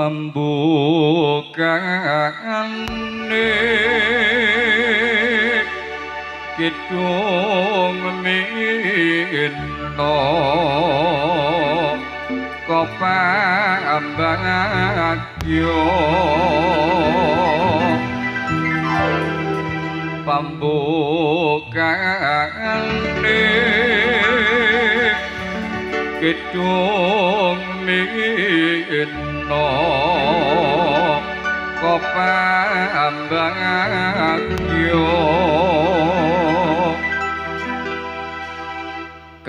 pambukane kidung minno kopabagyo pambukane kidung minno kopabagyo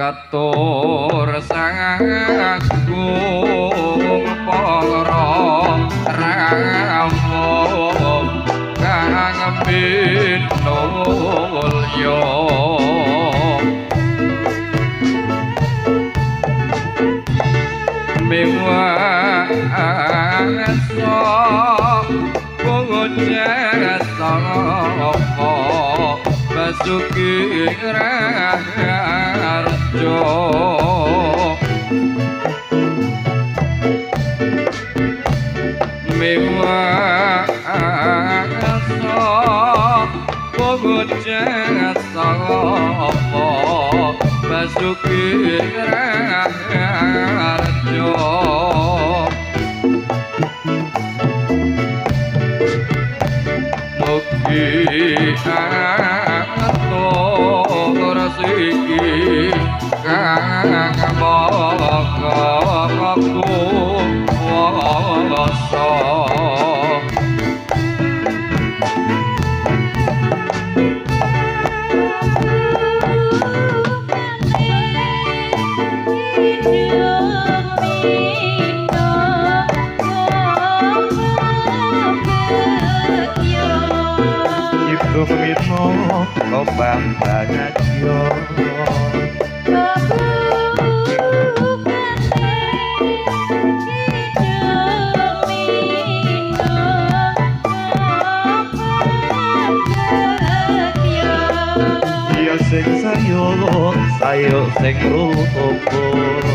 katur sagung para ramu kang pinulya mewasa bocah sapa basuki raharjo mewasa bocah sapa basuki raharjo mugi atur siki kang makaku wasa Mitno kopang bagyo iya sing sayo sing rukun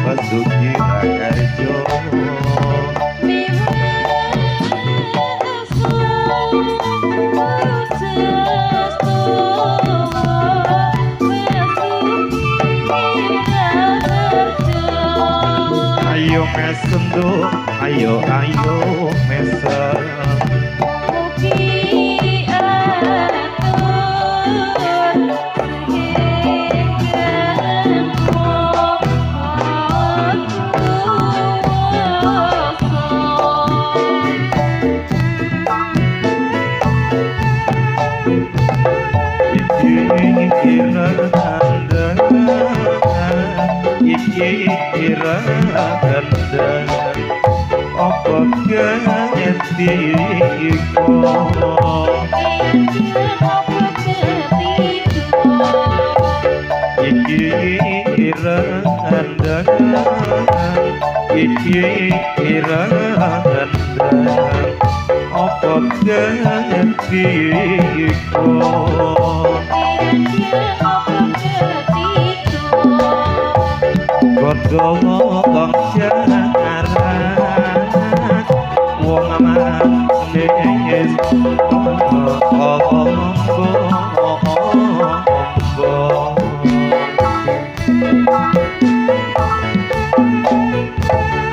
basuki raharjo ayo mesem do ayo mesem kira kandang apa gantiku iki kira kandang iki kira kandang apa gantiku Godolo kang syarat wong manis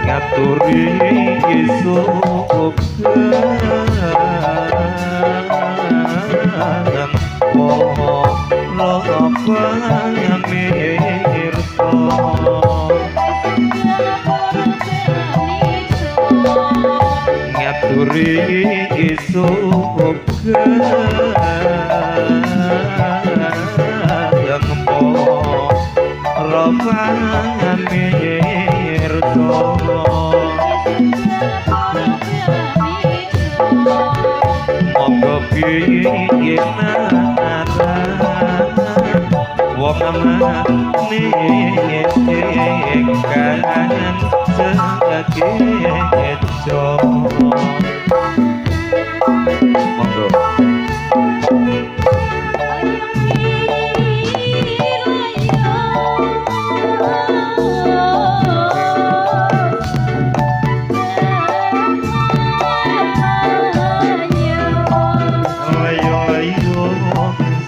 ngaturi isuk dan ngaturi isuk yang po ropangan mirso wong amane kanan sekejo monggo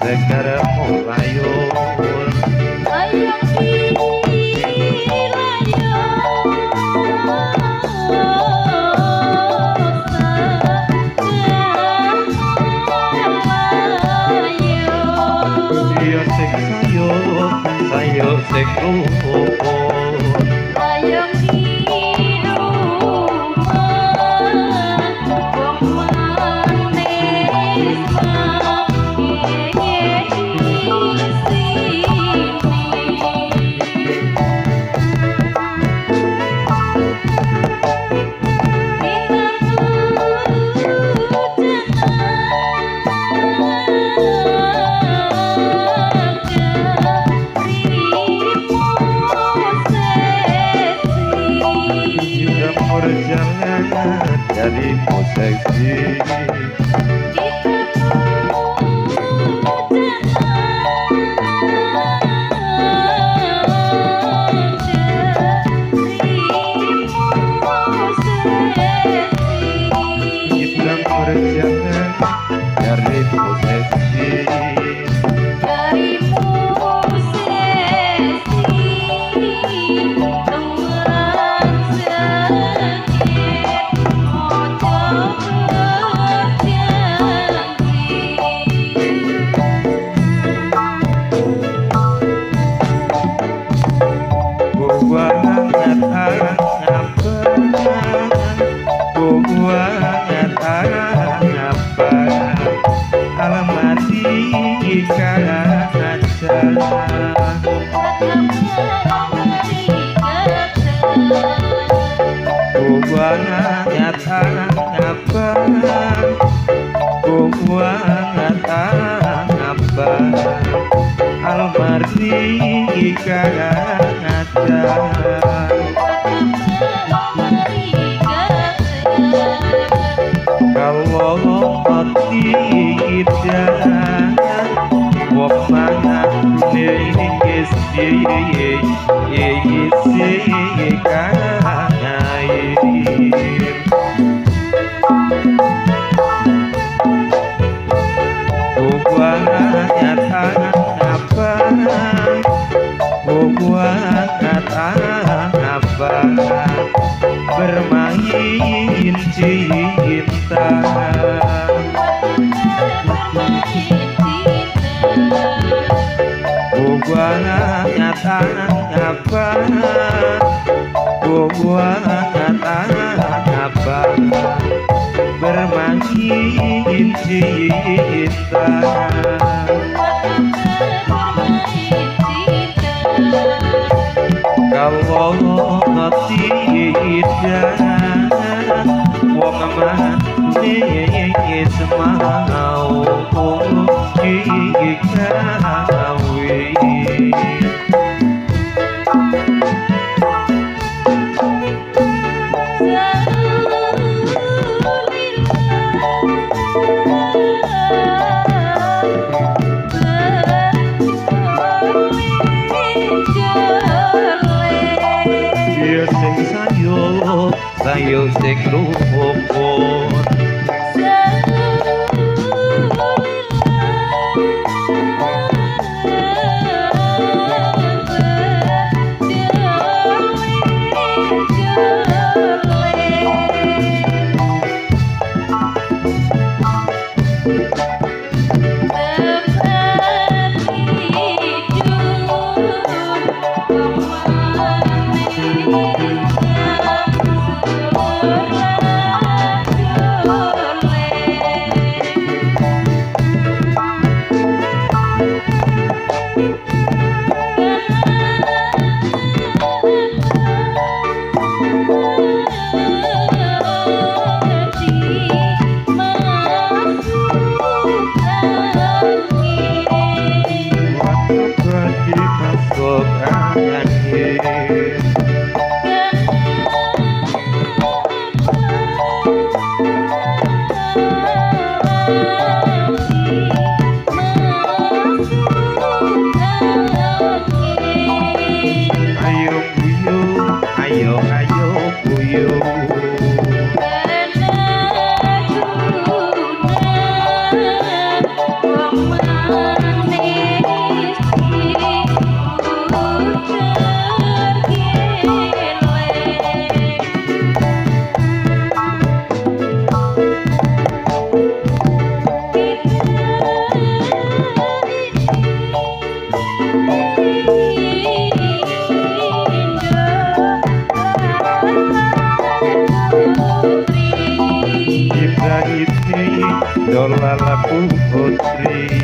Sekar mulayo Yo sing sayo sing rukun ayam di rumah wong manis perjalanan dari posisi kita perjalanan dari posisi almari kaca kalau tidak wong mana nengis ye bermain cinta nyata apa bermain cinta kalau tidak wong manis mau dikawin sayo sing rukun Terbaru Dolalak putri